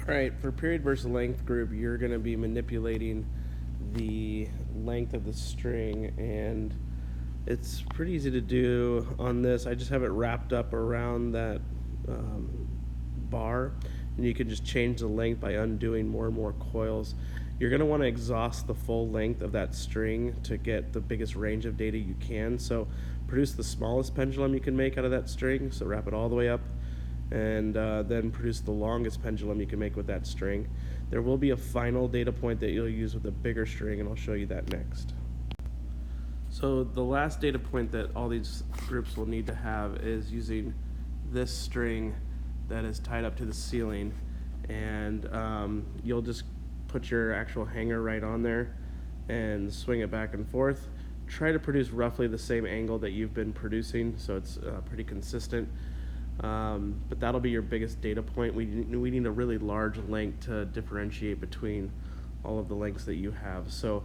Alright, for period versus length group, you're going to be manipulating the length of the string, and it's pretty easy to do on this. I just have it wrapped up around that bar, and you can just change the length by undoing more and more coils. You're going to want to exhaust the full length of that string to get the biggest range of data you can. So produce the smallest pendulum you can make out of that string, so wrap it all the way up, and then produce the longest pendulum you can make with that string. There will be a final data point that you'll use with a bigger string, and I'll show you that next. So the last data point that all these groups will need to have is using this string that is tied up to the ceiling, and you'll just put your actual hanger right on there and swing it back and forth. Try to produce roughly the same angle that you've been producing, so it's pretty consistent. But that'll be your biggest data point. We need a really large length to differentiate between all of the lengths that you have. So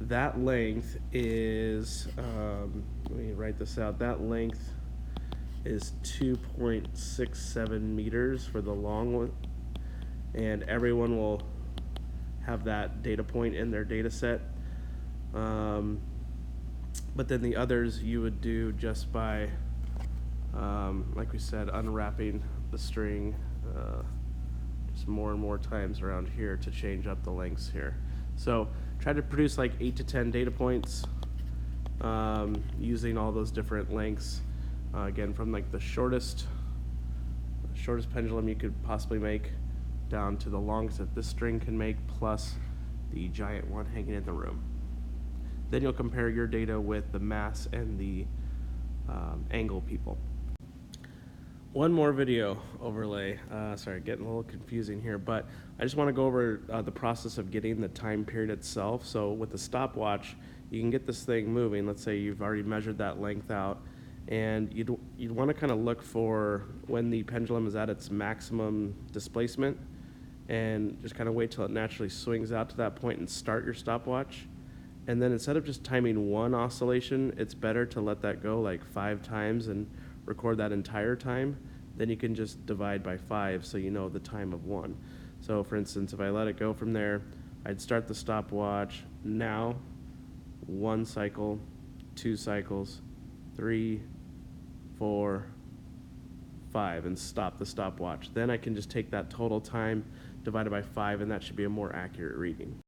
that length is, let me write this out, that length is 2.67 meters for the long one, and everyone will have that data point in their data set. But then the others you would do just by like we said, unwrapping the string just more and more times around here to change up the lengths here. So try to produce like 8 to 10 data points using all those different lengths. Again, from like the shortest pendulum you could possibly make down to the longest that this string can make, plus the giant one hanging in the room. Then you'll compare your data with the mass and the angle people. One more video overlay. Sorry, getting a little confusing here, but I just want to go over the process of getting the time period itself. So with the stopwatch, you can get this thing moving. Let's say you've already measured that length out, and you'd want to kind of look for when the pendulum is at its maximum displacement, and just kind of wait till it naturally swings out to that point and start your stopwatch. And then instead of just timing one oscillation, it's better to let that go like 5 times and record that entire time. Then you can just divide by 5 so you know the time of 1. So for instance, if I let it go from there, I'd start the stopwatch now, 1 cycle, 2 cycles, 3, 4, 5, and stop the stopwatch. Then I can just take that total time divided by 5, and that should be a more accurate reading.